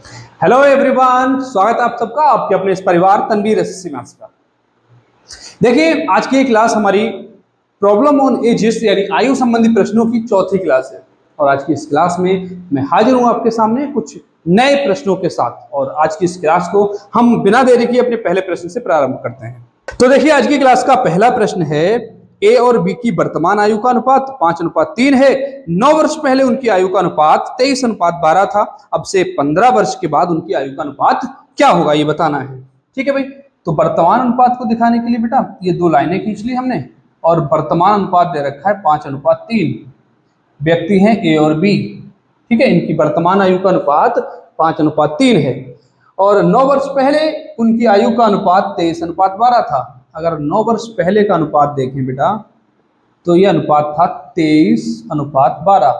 Hello everyone, स्वागत है आप सबका आपके अपने इस परिवार तनवीर एसएससी मैथ्स पर। देखिए, आज की क्लास हमारी प्रॉब्लम ऑन एजेस यानी आयु संबंधी प्रश्नों की चौथी क्लास है। और आज की इस क्लास में मैं हाजिर हूं आपके सामने कुछ नए प्रश्नों के साथ। और आज की इस क्लास को हम बिना देरी के अपने पहले प्रश्न से प्रारंभ करते हैं। तो देखिए, आज की क्लास का पहला प्रश्न है, ए और बी की वर्तमान आयु का अनुपात 5:3 है। 9 वर्ष पहले उनकी आयु का अनुपात 23:12 था। अब से 15 वर्ष के बाद उनकी आयु का अनुपात क्या होगा, ये बताना है। ठीक है भाई, तो वर्तमान अनुपात को दिखाने के लिए बेटा ये दो लाइनें खींच ली हमने और वर्तमान अनुपात दे रखा है 5:3। व्यक्ति हैं ए और बी। ठीक है, इनकी वर्तमान आयु का अनुपात 5:3 है और 9 वर्ष पहले उनकी आयु का अनुपात 23:12 था। अगर 9 वर्ष पहले का अनुपात देखें बेटा तो यह अनुपात था 23:12।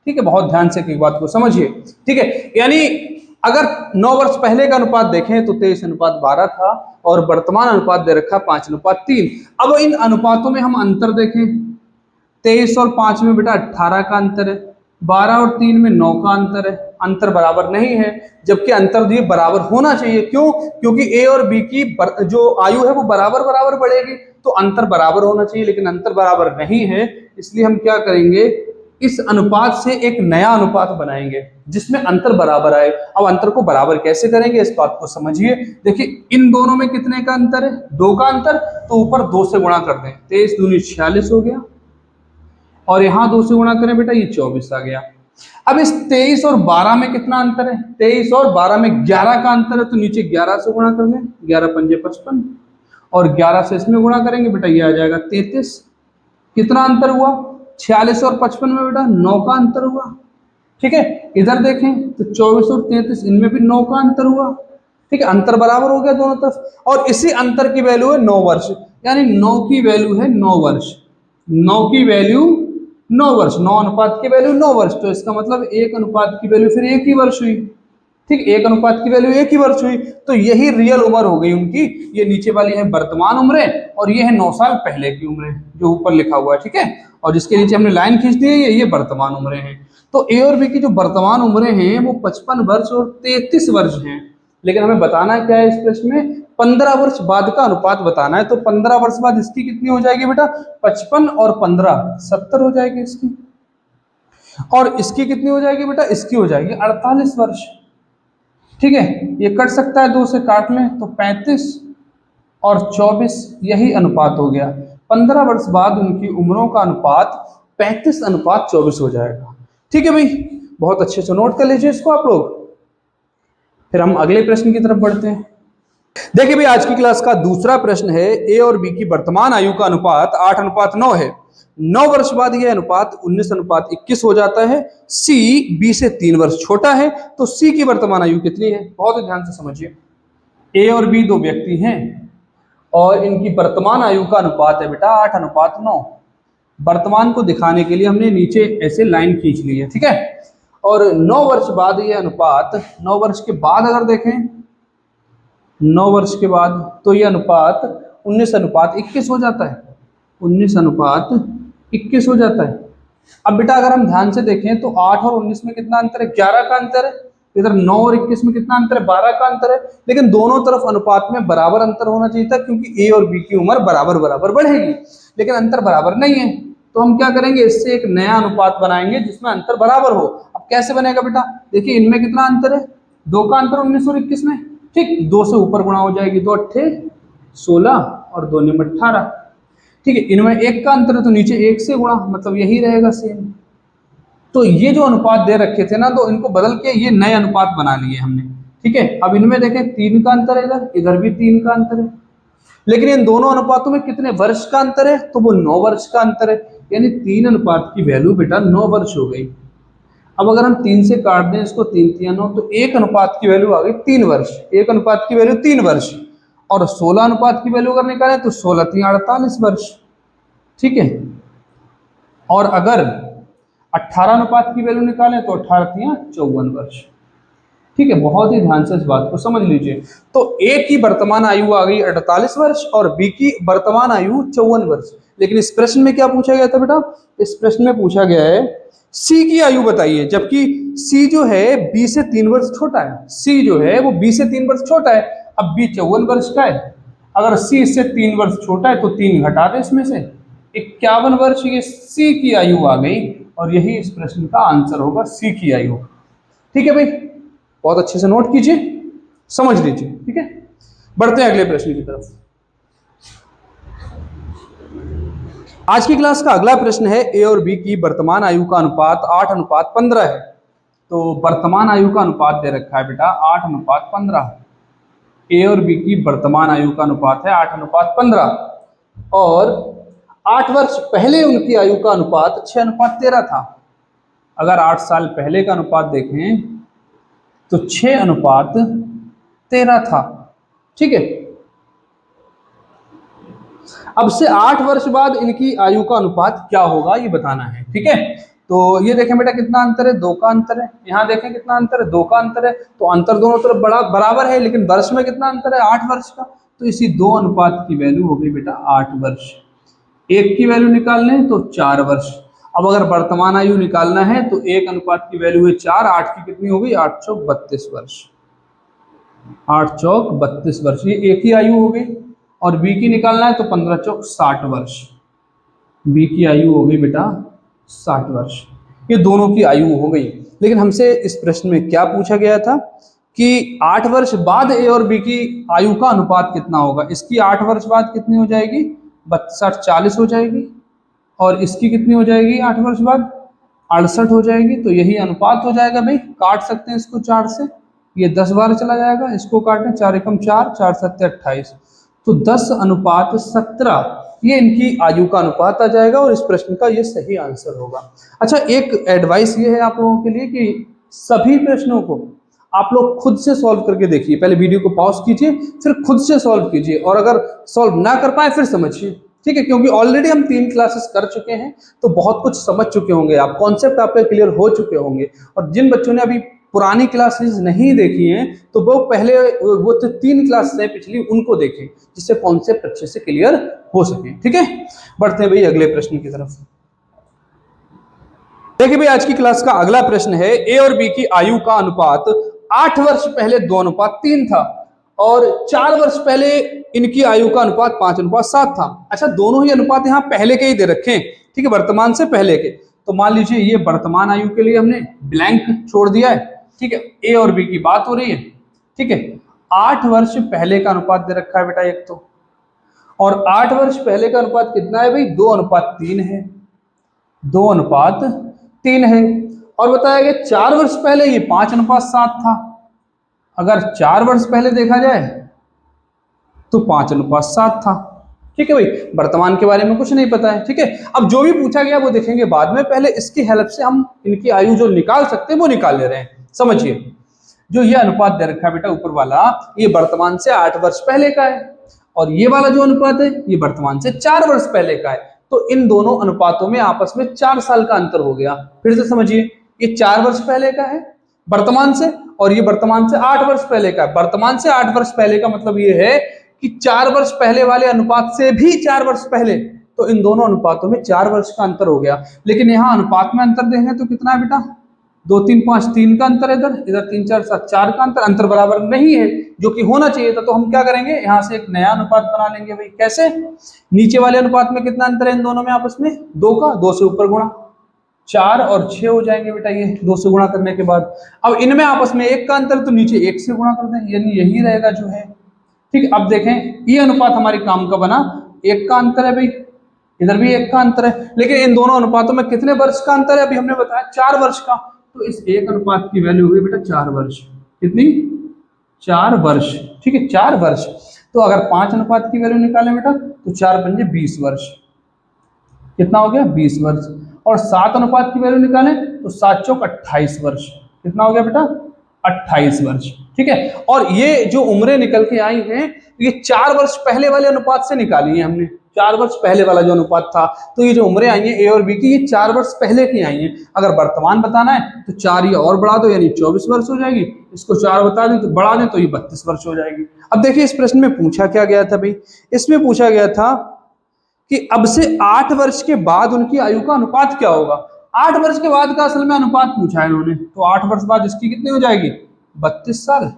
ठीक है, बहुत ध्यान से एक बात को समझिए। ठीक है, यानी अगर 9 वर्ष पहले का अनुपात देखें तो 23:12 था और वर्तमान अनुपात दे रखा 5:3। अब इन अनुपातों में हम अंतर देखें, 23 और 5 में बेटा 18 का अंतर है, 12 और 3 में 9 का अंतर है। अंतर बराबर नहीं है, जबकि अंतर दिए बराबर होना चाहिए। क्यों? क्योंकि ए और बी की जो आयु है वो बराबर बराबर बढ़ेगी, तो अंतर बराबर होना चाहिए, लेकिन अंतर बराबर नहीं है। इसलिए हम क्या करेंगे, इस अनुपात से एक नया अनुपात बनाएंगे जिसमें अंतर बराबर आए। अब अंतर को बराबर कैसे करेंगे, इस बात को समझिए। देखिए, इन दोनों में कितने का अंतर है? 2 का अंतर, तो ऊपर 2 से गुणा कर दें, 23 दूनी 46 हो गया और यहाँ 2 से गुणा करें बेटा, ये 24 आ गया। अब इस 23 और 12 में कितना अंतर है? 23 और 12 में 11 का अंतर है, तो नीचे 11 से गुणा कर लें, 11 पंजे 55 और 11 से इसमें गुणा करेंगे बेटा, ये आ जाएगा 33। कितना अंतर हुआ? 46 और 55 में बेटा 9 का अंतर हुआ। ठीक है, इधर देखें तो 24 और 33 इनमें भी 9 का अंतर हुआ। ठीक है, अंतर बराबर हो गया दोनों तरफ और इसी अंतर की वैल्यू है 9 वर्ष, यानी 9 की वैल्यू है 9 वर्ष। 9 की वैल्यू 9 वर्ष, 9 अनुपात की वैल्यू 9 वर्ष, तो इसका मतलब 1 अनुपात की वैल्यू फिर 1 ही वर्ष हुई। ठीक, 1 अनुपात की वैल्यू 1 ही वर्ष हुई, तो यही रियल उम्र हो गई उनकी। ये नीचे वाली है वर्तमान उम्रें और ये है 9 साल पहले की उम्रें जो ऊपर लिखा हुआ है। ठीक है, और जिसके नीचे हमने लाइन खींच दी है ये वर्तमान उम्रें हैं। तो ए और बी की जो वर्तमान उम्रें हैं वो 55 वर्ष और 33 वर्ष हैं। लेकिन हमें बताना क्या है इस प्रश्न में, 15 वर्ष बाद का अनुपात बताना है। तो 15 वर्ष बाद इसकी कितनी हो जाएगी बेटा? 55 और 15 70 हो जाएगी इसकी। और इसकी कितनी हो जाएगी बेटा? इसकी हो जाएगी 48 वर्ष। ठीक है, ये कट सकता है, 2 से काट लें तो 35 और 24 यही अनुपात हो गया। 15 वर्ष बाद उनकी उम्रों का अनुपात 35:24 हो जाएगा। ठीक है भाई, बहुत अच्छे से नोट कर लीजिए इसको आप लोग। फिर हम अगले प्रश्न की तरफ बढ़ते हैं। देखिए भाई, आज की क्लास का दूसरा प्रश्न है, ए और बी की वर्तमान आयु का अनुपात 8:9 है। 9 वर्ष बाद यह अनुपात 19:21 हो जाता है। सी बी से 3 वर्ष छोटा है, तो सी की वर्तमान आयु कितनी है? बहुत ही ध्यान से समझिए। ए और बी दो व्यक्ति हैं और इनकी वर्तमान आयु का अनुपात है बेटा 8:9। वर्तमान को दिखाने के लिए हमने नीचे ऐसे लाइन खींच ली है। ठीक है, और 9 वर्ष बाद ये अनुपात, 9 वर्ष के बाद अगर देखें, 9 वर्ष के बाद तो ये अनुपात 19:21 हो जाता है। 19:21 हो जाता है। अब बेटा अगर हम ध्यान से देखें तो 8 और 19 में कितना अंतर है? 11 का अंतर है। इधर 9 और 21 में कितना अंतर है? 12 का अंतर है। लेकिन दोनों तरफ अनुपात में बराबर अंतर होना चाहिए था, क्योंकि ए और बी की उम्र बराबर बराबर बढ़ेगी, लेकिन अंतर बराबर नहीं है। तो हम क्या करेंगे, इससे एक नया अनुपात बनाएंगे जिसमें अंतर बराबर हो। अब कैसे बनेगा बेटा? देखिए, इनमें कितना अंतर है? 2 का अंतर 19 और 21 में। ठीक, 2 से ऊपर गुणा हो जाएगी, 2 8 16 और 2 9 18। ठीक है, इनमें 1 का अंतर है तो नीचे 1 से गुणा, मतलब यही रहेगा सेम। तो ये जो अनुपात दे रखे थे ना, तो इनको बदल के ये नए अनुपात बना लिए हमने। ठीक है, अब इनमें देखें 3 का अंतर है, इधर भी 3 का अंतर है। लेकिन इन दोनों अनुपातों में कितने वर्ष का अंतर है? तो वो 9 वर्ष का अंतर है, यानी 3 अनुपात की वैल्यू बेटा 9 वर्ष हो गई। अब अगर हम 3 से काट दें इसको, 3 3 9, तो 1 अनुपात की वैल्यू आ गई 3 वर्ष। 1 अनुपात की वैल्यू 3 वर्ष और 16 अनुपात की वैल्यू अगर निकालें तो 16 3 48 वर्ष। ठीक है, और अगर 18 अनुपात की वैल्यू निकालें तो 18 3 54 वर्ष। ठीक है, बहुत ही ध्यान से इस बात को समझ लीजिए। तो ए की वर्तमान आयु आ गई 48 वर्ष और बी की वर्तमान आयु 54 वर्ष। लेकिन इस प्रश्न में क्या पूछा गया था बेटा, इस प्रश्न में पूछा गया है सी की आयु बताइए, जबकि सी जो है बी से 3 वर्ष छोटा है, सी जो है वो बी से 3 वर्ष छोटा है। अब बी 54 वर्ष का है, अगर सी इससे 3 वर्ष छोटा है तो 3 घटा दे इसमें से, 51 वर्ष ये सी की आयु आ गई, और यही इस प्रश्न का आंसर होगा, सी की आयु। ठीक है भाई, बहुत अच्छे से नोट कीजिए, समझ लीजिए। ठीक है, बढ़ते हैं अगले प्रश्न की तरफ। आज की क्लास का अगला प्रश्न है ए और बी की वर्तमान आयु का अनुपात 8:15 है। तो वर्तमान आयु का अनुपात दे रखा है बेटा 8:15। ए और बी की वर्तमान आयु का अनुपात है 8:15, और 8 वर्ष पहले उनकी आयु का अनुपात 6:13 था। अगर 8 साल पहले का अनुपात देखें तो 6:13 था। ठीक है, अब से 8 वर्ष बाद इनकी आयु का अनुपात क्या होगा ये बताना है। ठीक है, तो ये देखें बेटा कितना अंतर है, 2 का अंतर है। यहाँ देखें कितना अंतर है, 2 का अंतर है। तो अंतर दोनों तरफ बराबर है, लेकिन वर्ष में कितना अंतर है, 8 वर्ष का। तो इसी 2 अनुपात की वैल्यू हो गई बेटा 8 वर्ष। एक की वैल्यू निकालने हैं तो 4 वर्ष। अब अगर वर्तमान आयु निकालना है तो 1 अनुपात की वैल्यू है 4, 8 की कितनी हो गई, 8 चौक 32 वर्ष। 8 चौक 32 वर्ष, ये एक ही आयु हो गई। और बी की निकालना है तो 15 चौक 60 वर्ष। बी की आयु हो गई बेटा 60 वर्ष। ये दोनों की आयु हो गई। लेकिन हमसे इस प्रश्न में क्या पूछा गया था कि 8 वर्ष बाद ए और बी की आयु का अनुपात कितना होगा। इसकी 8 वर्ष बाद कितनी हो जाएगी, 62 40 हो जाएगी, और इसकी कितनी हो जाएगी 8 वर्ष बाद, 68 हो जाएगी। तो यही अनुपात हो जाएगा भाई, काट सकते हैं इसको 4 से, ये 10 बार चला जाएगा, इसको काटें 4 एकम 4, 4 सत्ते 28, तो 10:17 ये इनकी आयु का अनुपात आ जाएगा, और इस प्रश्न का ये सही आंसर होगा। अच्छा, एक एडवाइस ये है आप लोगों के लिए कि सभी प्रश्नों को आप लोग खुद से सॉल्व करके देखिए। पहले वीडियो को पॉज कीजिए, फिर खुद से सॉल्व कीजिए, और अगर सॉल्व ना कर पाए फिर समझिए। ठीक है, क्योंकि ऑलरेडी हम 3 क्लासेस कर चुके हैं, तो बहुत कुछ समझ चुके होंगे आप, कॉन्सेप्ट आपके क्लियर हो चुके होंगे। और जिन बच्चों ने अभी पुरानी क्लासेस नहीं देखी हैं तो वो पहले वो तो 3 क्लास है पिछली, उनको देखें, जिससे कॉन्सेप्ट अच्छे से क्लियर हो सके। ठीक है, बढ़ते हैं भाई अगले प्रश्न की तरफ। देखिए भाई, आज की क्लास का अगला प्रश्न है ए और बी की आयु का अनुपात 8 वर्ष पहले 2:3 था, और 4 वर्ष पहले इनकी आयु का अनुपात 5:7 था। अच्छा, दोनों ही अनुपात यहाँ पहले के ही दे रखे हैं। ठीक है, वर्तमान से पहले के। तो मान लीजिए ये वर्तमान आयु के लिए हमने ब्लैंक छोड़ दिया है। ठीक है, ए और बी की बात हो रही है। ठीक है, 8 वर्ष पहले का अनुपात दे रखा है बेटा एक तो, और 8 वर्ष पहले का अनुपात कितना है भाई, 2:3 है, 2:3 है। और बताया गया 4 वर्ष पहले ये 5:7 था। अगर 4 वर्ष पहले देखा जाए तो 5:7 था। ठीक है भाई, वर्तमान के बारे में कुछ नहीं पता है। ठीक है, अब जो भी पूछा गया वो देखेंगे बाद में, पहले इसकी हेल्प से हम इनकी आयु जो निकाल सकते हैं वो निकाल ले रहे हैं। समझिए, जो ये अनुपात दे रखा है बेटा ऊपर वाला, ये वर्तमान से 8 वर्ष पहले का है, और ये वाला जो अनुपात है ये वर्तमान से 4 वर्ष पहले का है। तो इन दोनों अनुपातों में आपस में 4 साल का अंतर हो गया। फिर से समझिए, ये 4 वर्ष पहले का है वर्तमान से, और ये वर्तमान से 8 वर्ष पहले का है। वर्तमान से 8 वर्ष पहले का मतलब ये है कि 4 वर्ष पहले वाले अनुपात से भी 4 वर्ष पहले, तो इन दोनों अनुपातों में 4 वर्ष का अंतर हो गया। लेकिन यहाँ अनुपात में अंतर देखें तो कितना है बेटा, 2 3 5 3 का अंतर है, इधर 3 4 7 4 का अंतर बराबर नहीं है, जो कि होना चाहिए था। तो हम क्या करेंगे, यहाँ से एक नया अनुपात बना लेंगे भाई। कैसे, नीचे वाले अनुपात में कितना अंतर है इन दोनों में आपस में, 2 का, 2 से ऊपर गुणा, 4 और 6 हो जाएंगे बेटा ये 2 से गुणा करने के बाद। अब इनमें आपस में 1 का अंतर, तो नीचे 1 से गुणा कर दें, यानी यही रहेगा जो है। ठीक, अब देखें ये अनुपात हमारे काम का बना, 1 का अंतर है भाई, इधर भी 1 का अंतर है। लेकिन इन दोनों अनुपातों में कितने वर्ष का अंतर है, अभी हमने बताया 4 वर्ष का। तो इस 1 अनुपात की वैल्यू हुई बेटा 4 वर्ष। कितनी, 4 वर्ष। ठीक है, 4 वर्ष। तो अगर 5 अनुपात की वैल्यू निकालें बेटा तो 4 पंजे 20 वर्ष। कितना हो गया, 20 वर्ष। और 7 अनुपात की वैल्यू निकालें तो 7 चौक 28 वर्ष। कितना हो गया बेटा, 28 वर्ष। ठीक है, और ये जो उम्रें निकल के आई हैं ये 4 वर्ष पहले वाले अनुपात से निकाली है हमने। 4 वर्ष पहले वाला जो अनुपात था, तो ये जो उम्रें आई हैं ए और बी की, ये 4 वर्ष पहले की आई हैं। अगर वर्तमान बताना है तो 4 ये और बढ़ा दो, यानी 24 वर्ष हो जाएगी। इसको 4 बता दें तो बढ़ा दें तो ये 32 वर्ष हो जाएगी। अब देखिए इस प्रश्न में पूछा क्या गया था भाई, इसमें पूछा गया था कि अब से 8 वर्ष के बाद उनकी आयु का अनुपात क्या होगा। 8 वर्ष के बाद का असल में अनुपात पूछा है इन्होंने, तो 8 वर्ष बाद इसकी कितनी हो जाएगी 32 साल,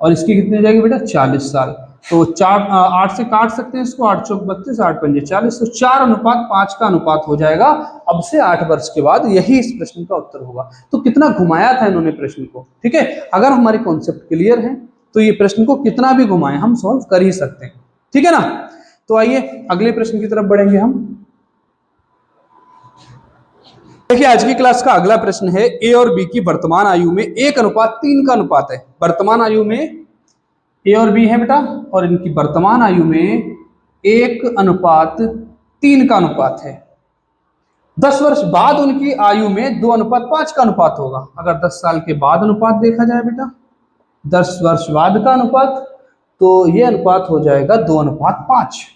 और इसकी कितनी हो जाएगी बेटा 40 साल। तो 8 से काट सकते हैं इसको, 8 चौक 32, 8 पंजे 40, तो 4:5 का अनुपात हो जाएगा अब से 8 वर्ष के बाद। यही इस प्रश्न का उत्तर होगा। तो कितना घुमाया था इन्होंने प्रश्न को, ठीक है। अगर हमारी कॉन्सेप्ट क्लियर है तो ये प्रश्न को कितना भी घुमाएं हम सॉल्व कर ही सकते हैं, ठीक है ना। तो आइए अगले प्रश्न की तरफ बढ़ेंगे हम। देखिए आज की क्लास का अगला प्रश्न है, ए और बी की वर्तमान आयु में 1:3 का अनुपात है। वर्तमान आयु में ए और बी है बेटा, और इनकी वर्तमान आयु में 1:3 का अनुपात है। 10 वर्ष बाद उनकी आयु में 2:5 का अनुपात होगा। अगर 10 साल के बाद अनुपात देखा जाए बेटा, 10 वर्ष बाद का अनुपात, तो यह अनुपात हो जाएगा 2:5।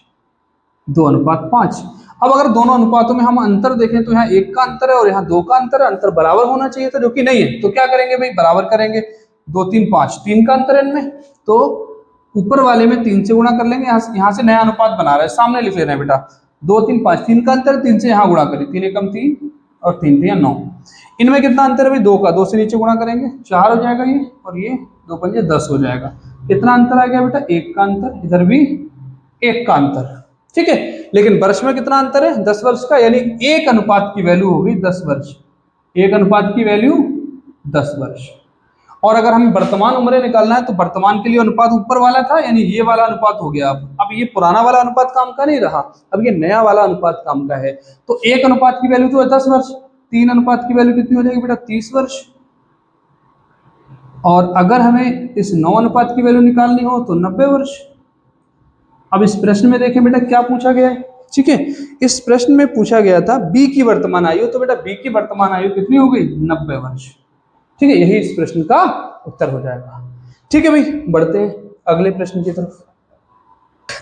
2:5। अब अगर दोनों अनुपातों में हम अंतर देखें तो यहाँ 1 का अंतर है और यहाँ 2 का अंतर है, अंतर बराबर होना चाहिए था, जो कि नहीं है। तो क्या करेंगे भाई, बराबर करेंगे। 2 3 5, 3 का अंतर है इनमें, तो ऊपर वाले में 3 से गुणा कर लेंगे। यहाँ से नया अनुपात बना रहा है, सामने लिख ले रहे हैं बेटा। 2 3 5, 3 का अंतर, 3 से यहाँ गुणा करिए, 3 एकम 3 और 3 3 9। इनमें कितना अंतर है भाई, 2 का, 2 से नीचे गुणा करेंगे 4 हो जाएगा ये, और ये 2 पंजे 10 हो जाएगा। कितना अंतर आ गया बेटा, 1 का अंतर, इधर भी 1 का अंतर, ठीक है। लेकिन वर्ष में कितना अंतर है, 10 वर्ष का, यानी 1 अनुपात की वैल्यू होगी 10 वर्ष। 1 अनुपात की वैल्यू 10 वर्ष। और अगर हमें वर्तमान उम्र निकालना है तो वर्तमान के लिए अनुपात ऊपर वाला था, यानी ये वाला अनुपात हो गया। अब ये पुराना वाला अनुपात काम का नहीं रहा, अब ये नया वाला अनुपात काम का है। तो 1 अनुपात की वैल्यू तो है 10 वर्ष, 3 अनुपात की वैल्यू कितनी हो जाएगी बेटा 30 वर्ष। और अगर हमें इस 9 अनुपात की वैल्यू निकालनी हो तो 90 वर्ष। अब इस प्रश्न में देखें बेटा क्या पूछा गया है, ठीक है। इस प्रश्न में पूछा गया था बी की वर्तमान आयु, तो बेटा बी की वर्तमान आयु कितनी हो गई 90 वर्ष, ठीक है। यही इस प्रश्न का उत्तर हो जाएगा, ठीक है भाई। बढ़ते हैं अगले प्रश्न की तरफ।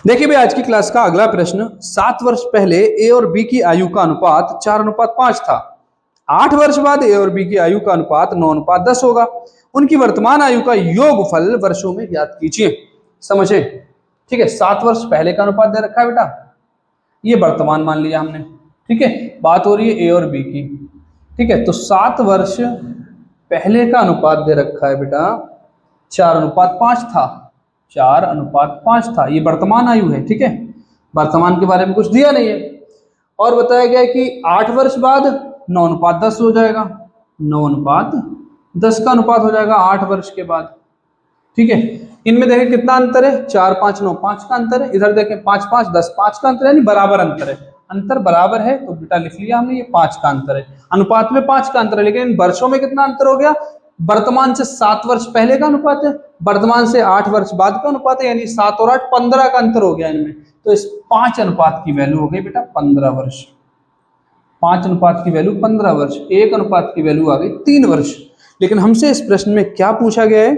देखिए भाई आज की क्लास का अगला प्रश्न, 7 वर्ष पहले ए और बी की आयु का अनुपात 4:5 था। 8 वर्ष बाद ए और बी की आयु का अनुपात 9:10 होगा। उनकी वर्तमान आयु का योगफल वर्षों में ज्ञात कीजिए। समझे, ठीक है। 7 वर्ष पहले का अनुपात दे रखा है बेटा, ये वर्तमान मान लिया हमने, ठीक है। बात हो रही है ए और बी की, ठीक है। तो 7 वर्ष पहले का अनुपात दे रखा है बेटा 4:5 था। 4:5 था, ये वर्तमान आयु है, ठीक है। वर्तमान के बारे में कुछ दिया नहीं है। और बताया गया है कि 8 वर्ष बाद 9:10 हो जाएगा। 9:10 का अनुपात हो जाएगा 8 वर्ष के बाद, ठीक है। इनमें देखें कितना अंतर है, 4 5 9 5 का अंतर है। इधर देखें 5 5 10 5 का अंतर है, यानी बराबर अंतर है। अंतर बराबर है तो बेटा लिख लिया हमने, ये 5 का अंतर है। अनुपात में 5 का अंतर है, लेकिन इन वर्षों में कितना अंतर हो गया, वर्तमान से 7 वर्ष पहले का अनुपात है, वर्तमान से 8 वर्ष बाद का अनुपात है, यानी 7 और 8 15 का अंतर हो गया इनमें। तो इस 5 अनुपात की वैल्यू हो गई बेटा 15 वर्ष। 5 अनुपात की वैल्यू 15 वर्ष, 1 अनुपात की वैल्यू आ गई 3 वर्ष। लेकिन हमसे इस प्रश्न में क्या पूछा गया है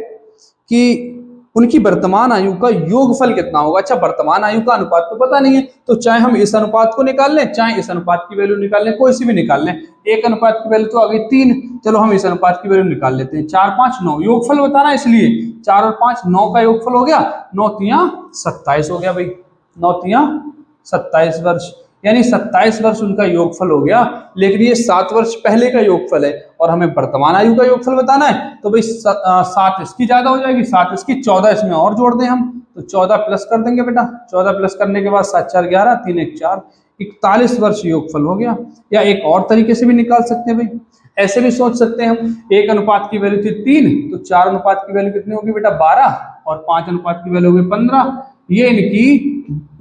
कि उनकी वर्तमान आयु का योगफल कितना होगा। अच्छा, वर्तमान आयु का अनुपात तो पता नहीं है, तो चाहे हम इस अनुपात को निकाल लें, चाहे इस अनुपात की वैल्यू निकाल लें, कोई सी भी निकाल लें। 1 अनुपात की वैल्यू तो आ गई 3, चलो हम इस अनुपात की वैल्यू निकाल लेते हैं। 4 5 9 योगफल बताना, इसलिए 4 और 5 9 का योगफल हो गया, 9 3 27 हो गया भाई। 9 3 27 वर्ष, यानी 27 वर्ष उनका योगफल हो गया। लेकिन ये 7 वर्ष पहले का योगफल है और हमें वर्तमान आयु का योगफल बताना है, तो भाई 7 इसकी ज्यादा हो जाएगी, 7 इसकी, 14 इसमें और जोड़ दें हम, तो 14 प्लस कर देंगे बेटा। 14 प्लस करने के बाद 7 4 11, 3 1 4, 41 वर्ष योगफल हो गया। या एक और तरीके से भी निकाल सकते हैं भाई, ऐसे भी सोच सकते हैं हम। 1 अनुपात की वैल्यू थी 3, तो 4 अनुपात की वैल्यू कितनी होगी बेटा 12, और 5 अनुपात की वैल्यू होगी 15। ये इनकी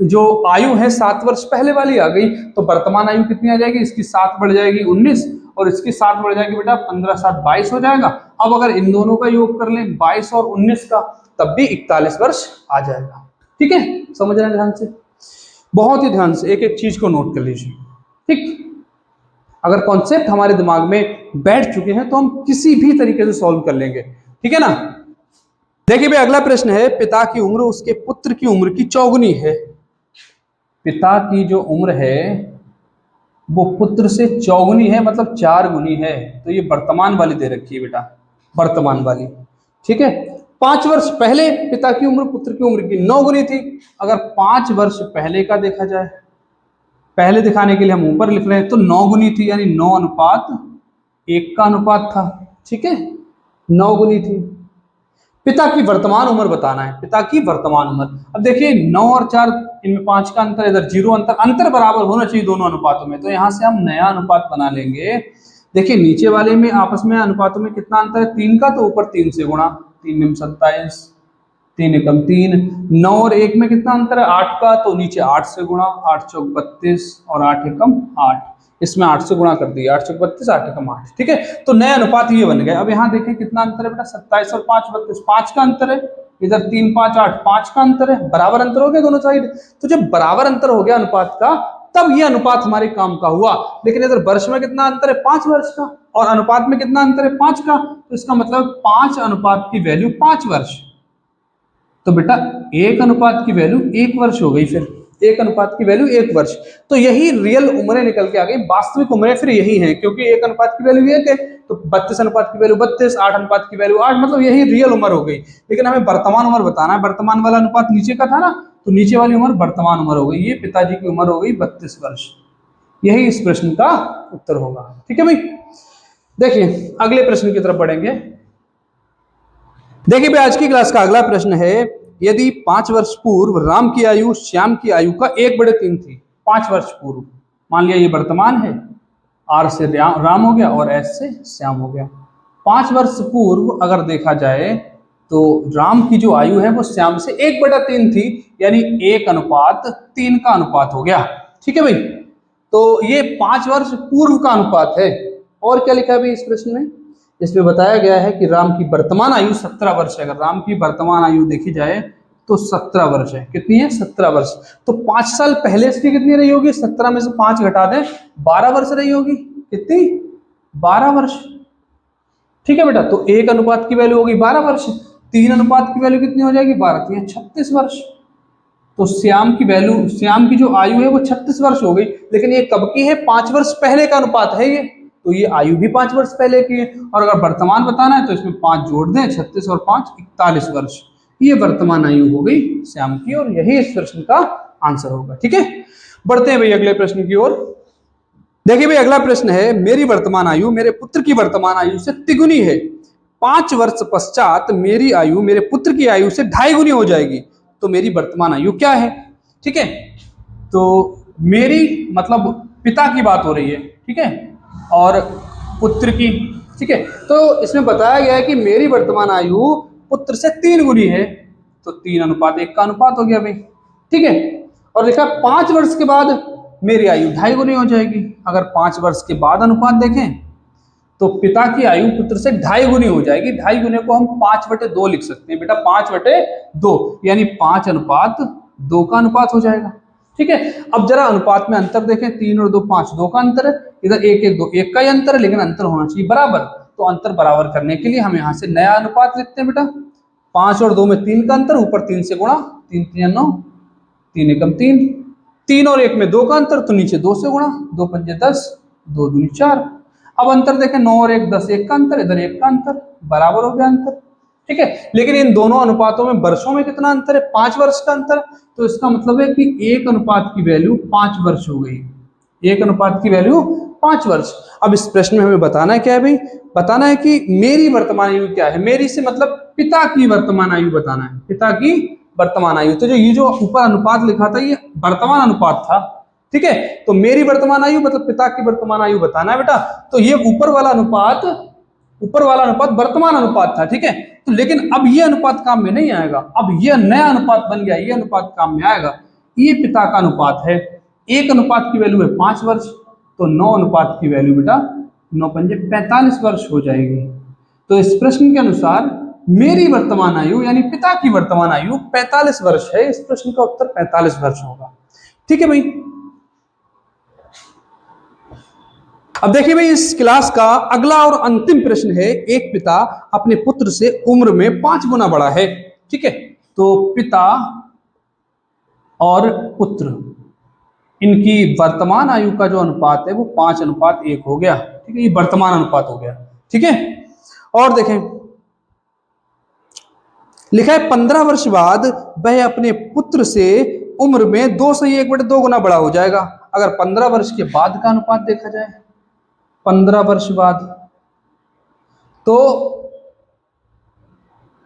जो आयु है 7 वर्ष पहले वाली आ गई। तो वर्तमान आयु कितनी आ जाएगी, इसकी 7 बढ़ जाएगी 19, और इसकी 7 बढ़ जाएगी बेटा 15 7 22 हो जाएगा। अब अगर इन दोनों का योग कर लें 22 और 19 का, तब भी 41 वर्ष आ जाएगा, ठीक है। समझ रहे हैं ध्यान से, बहुत ही ध्यान से एक एक चीज को नोट कर लीजिए, ठीक। अगर कॉन्सेप्ट हमारे दिमाग में बैठ चुके हैं तो हम किसी भी तरीके से सॉल्व कर लेंगे, ठीक है ना। देखिए भाई अगला प्रश्न है, पिता की उम्र उसके पुत्र की उम्र की चौगुनी है। पिता की जो उम्र है वो पुत्र से चौगुनी है, मतलब 4 गुनी है। तो ये वर्तमान वाली दे रखी है बेटा, वर्तमान वाली, ठीक है। 5 वर्ष पहले पिता की उम्र पुत्र की उम्र की 9 गुनी थी। अगर 5 वर्ष पहले का देखा जाए, पहले दिखाने के लिए हम ऊपर लिख रहे हैं, तो 9 गुनी थी, यानी 9 अनुपात 1 का अनुपात था। ठीक है, 9 गुनी थी। पिता की वर्तमान उम्र बताना है, पिता की वर्तमान उम्र। अब देखिए 9 और 4, इनमें 5 का अंतर, इधर 0 अंतर, अंतर बराबर होना चाहिए दोनों अनुपातों में। तो यहां से हम नया अनुपात बना लेंगे। देखिए नीचे वाले में आपस में अनुपातों में कितना अंतर है, 3 का, तो ऊपर 3 से गुणा, 3 में 27, 3 एकम 3। 9 और 1 में कितना अंतर है, 8 का, तो नीचे 8 से गुणा, 8 चौक 32 और 8 एकम 8, इसमें 8 से गुणा कर दिया, 8 चौक 32, 8 एकम 8। ठीक है, तो नया अनुपात ये बन गया। अब यहाँ देखें कितना अंतर है बेटा, 27 और 5 32, 5 का अंतर है, इधर 3 5 8, 5 का अंतर है, बराबर अंतर हो गया दोनों साइड। तो जब बराबर अंतर हो गया अनुपात का, तब ये अनुपात हमारे काम का हुआ। लेकिन इधर वर्ष में कितना अंतर है, 5 वर्ष का, और अनुपात में कितना अंतर है, 5 का। तो इसका मतलब 5 अनुपात की वैल्यू 5 वर्ष। तो बेटा 1 अनुपात की वैल्यू 1 वर्ष हो गई, फिर 1 अनुपात की वैल्यू 1 वर्ष। तो यही रियल उम्रें निकल के आ गई, वास्तविक उम्रें फिर यही हैं, क्योंकि 1 अनुपात की वैल्यू 1 है, तो 32 अनुपात की वैल्यू 32, 8 अनुपात की वैल्यू 8, मतलब यही रियल उम्र हो गई। लेकिन हमें वर्तमान उम्र बताना है, वर्तमान वाला अनुपात नीचे का था ना, तो नीचे वाली उम्र वर्तमान उम्र हो गई, ये पिताजी की उम्र हो गई 32 वर्ष। यही इस प्रश्न का उत्तर होगा। ठीक है भाई, देखिए अगले प्रश्न की तरफ बढ़ेंगे। देखिए भाई आज की क्लास का अगला प्रश्न है, यदि 5 वर्ष पूर्व राम की आयु श्याम की आयु का 1/3 थी, 5 वर्ष पूर्व, मान लिया ये वर्तमान है, आर से राम हो गया और एस से श्याम हो गया। 5 वर्ष पूर्व अगर देखा जाए तो राम की जो आयु है वो श्याम से 1/3 थी, यानी 1 अनुपात 3 का अनुपात हो गया। ठीक है भाई, तो ये 5 वर्ष पूर्व का अनुपात है। और क्या लिखा है भाई इस प्रश्न में, इसमें बताया गया है कि राम की वर्तमान आयु 17 वर्ष है। अगर राम की वर्तमान आयु देखी जाए तो 17 वर्ष है। कितनी है, 17 वर्ष। तो 5 साल पहले इसकी कितनी रही होगी, 17 में से 5 घटा दें, 12 वर्ष रही होगी। कितनी, 12 वर्ष। ठीक है बेटा, तो 1 अनुपात की वैल्यू होगी 12 वर्ष, 3 अनुपात की वैल्यू कितनी हो जाएगी, 12 3 36 वर्ष। तो श्याम की वैल्यू, श्याम की जो आयु है वो 36 वर्ष हो गई। लेकिन ये कब की है, 5 वर्ष पहले का अनुपात है ये, तो ये आयु भी 5 वर्ष पहले की है। और अगर वर्तमान बताना है तो इसमें 5 जोड़ दें, 36 और 5 41 वर्ष। ये वर्तमान आयु हो गई श्याम की, और यही इस प्रश्न का आंसर होगा। ठीक है, बढ़ते हैं भाई अगले प्रश्न की ओर। देखिए भाई अगला प्रश्न है, मेरी वर्तमान आयु मेरे पुत्र की वर्तमान आयु से तिगुनी है, 5 वर्ष पश्चात मेरी आयु मेरे पुत्र की आयु से 2.5 गुनी हो जाएगी, तो मेरी वर्तमान आयु क्या है। ठीक है, तो मेरी मतलब पिता की बात हो रही है, ठीक है, और पुत्र की। ठीक है, तो इसमें बताया गया है कि मेरी वर्तमान आयु पुत्र से 3 गुनी है, तो 3 अनुपात 1 का अनुपात हो गया भाई। ठीक है, और लिखा 5 वर्ष के बाद मेरी आयु 2.5 गुनी हो जाएगी। अगर 5 वर्ष के बाद अनुपात देखें तो पिता की आयु पुत्र से 2.5 गुनी हो जाएगी। 2.5 गुने को हम 5/2 लिख सकते हैं बेटा, 5/2, यानी 5 अनुपात 2 का अनुपात हो जाएगा। ठीक है, अब जरा अनुपात में अंतर देखें, 3 और 2 5, 2 का अंतर है, इधर 1 1 2 1 का ही अंतर है, लेकिन अंतर होना चाहिए बराबर। तो अंतर बराबर करने के लिए हम यहाँ से नया अनुपात लिखते हैं बेटा, 5 और 2 में 3 का अंतर, ऊपर 3 से गुणा, 3 3 9, 3 एकम 3, 3 और 1 में 2 का अंतर, तो नीचे 2 से गुणा, 2 पंजे 10, 2 दूनी 4। अब अंतर देखें, 9 और 1 10, 1 का अंतर, इधर 1 का अंतर, बराबर हो गया अंतर। ठीक है, लेकिन इन दोनों अनुपातों में वर्षों में कितना अंतर है, 5 वर्ष का अंतर। तो इसका मतलब है कि 1 अनुपात की वैल्यू 5 वर्ष हो गई, 1 अनुपात की वैल्यू 5 वर्ष। अब इस प्रश्न में हमें बताना है क्या है भाई, बताना है कि मेरी वर्तमान आयु क्या है। मेरी से मतलब पिता की वर्तमान आयु बताना है, पिता की वर्तमान आयु। तो जो ये जो ऊपर अनुपात लिखा था ये वर्तमान अनुपात था। ठीक है, तो मेरी वर्तमान आयु मतलब पिता की वर्तमान आयु बताना है बेटा। तो ये ऊपर वाला अनुपात वर्तमान अनुपात था। ठीक है, तो लेकिन अब ये अनुपात काम में नहीं आएगा, अब ये नया अनुपात बन गया, ये अनुपात काम में आएगा। ये पिता का अनुपात है, 1 अनुपात की वैल्यू है 5 वर्ष, तो 9 अनुपात की वैल्यू बेटा 9 पंजे 45 वर्ष हो जाएगी। तो इस प्रश्न के अनुसार मेरी वर्तमान आयु यानी पिता की वर्तमान आयु 45 वर्ष है। इस प्रश्न का उत्तर 45 वर्ष होगा। ठीक है भाई, अब देखिए भाई इस क्लास का अगला और अंतिम प्रश्न है, एक पिता अपने पुत्र से उम्र में 5 गुना बड़ा है। ठीक है, तो पिता और पुत्र इनकी वर्तमान आयु का जो अनुपात है वो 5:1 हो गया। ठीक है, ये वर्तमान अनुपात हो गया। ठीक है, और देखें लिखा है 15 वर्ष बाद वह अपने पुत्र से उम्र में 2 से 1/2 गुना बड़ा हो जाएगा। अगर 15 वर्ष के बाद का अनुपात देखा जाए, 15 वर्ष बाद, तो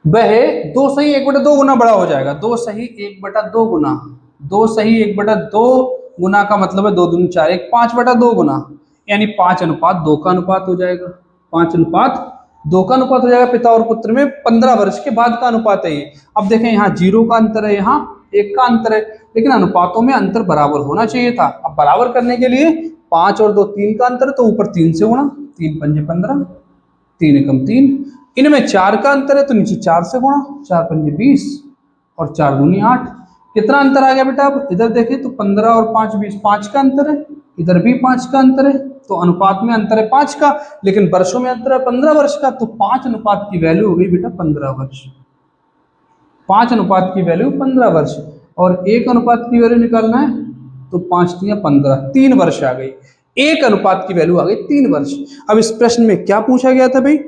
वह 2 सही 1/2 गुना बड़ा हो जाएगा। 2 सही 1/2 गुना, 2 सही 1/2 गुना का मतलब है 2 दूनी 4, 1 5/2 गुना, यानी 5:2 का अनुपात हो जाएगा। 5:2 का अनुपात हो जाएगा पिता और पुत्र में 15 वर्ष के बाद का अनुपात है ये। अब देखें यहाँ 0 का अंतर है, यहाँ 1 का अंतर है, लेकिन अनुपातों में अंतर बराबर होना चाहिए था। अब बराबर करने के लिए 5 और 2 3 का अंतर है, तो ऊपर 3 से गुणा, 3 पंजे 15, 3 एकम 3, इनमें 4 का अंतर है तो नीचे 4 से गुणा, 4 पंजे 20 और 4 दूनी 8। कितना अंतर आ गया बेटा? अब इधर देखें तो 15 और 5 20, 5 का अंतर है, इधर भी 5 का अंतर है, तो अनुपात में अंतर है 5 का, लेकिन वर्षों में अंतर है 15 वर्ष का, तो 5 अनुपात की वैल्यू हो गई बेटा 15 वर्ष। 5 अनुपात की वैल्यू 15 वर्ष, और 1 अनुपात की वैल्यू निकालना है तो 5 3 15, 3 वर्ष आ गई। 1 अनुपात की वैल्यू आ गई 3 वर्ष। अब इस प्रश्न में क्या पूछा गया था भाई?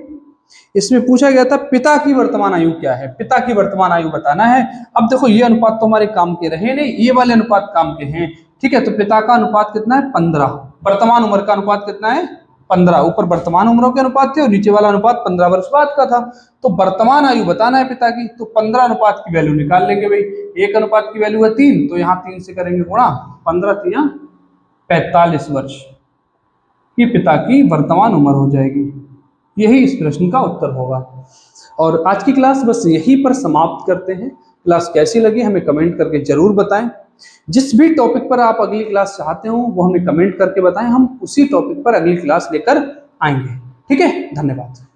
इसमें पूछा गया था पिता की वर्तमान आयु क्या है, पिता की वर्तमान आयु बताना है। अब देखो ये अनुपात तो हमारे काम के रहे नहीं, ये वाले अनुपात काम के हैं, ठीक है। तो पिता का अनुपात कितना है? 15। वर्तमान उम्र का अनुपात कितना है? 15। ऊपर वर्तमान उम्रों के अनुपात थे और नीचे वाला अनुपात 15 वर्ष बाद का था। तो वर्तमान आयु बताना है पिता की, तो 15 अनुपात की वैल्यू निकाल लेंगे भाई। 1 अनुपात की वैल्यू है 3, तो यहाँ 3 से करेंगे गुणा, 15 3 45 वर्ष की पिता की वर्तमान उम्र हो जाएगी। यही इस प्रश्न का उत्तर होगा। और आज की क्लास बस यहीं पर समाप्त करते हैं। क्लास कैसी लगी हमें कमेंट करके जरूर बताएं। जिस भी टॉपिक पर आप अगली क्लास चाहते हो वो हमें कमेंट करके बताएं, हम उसी टॉपिक पर अगली क्लास लेकर आएंगे। ठीक है, धन्यवाद।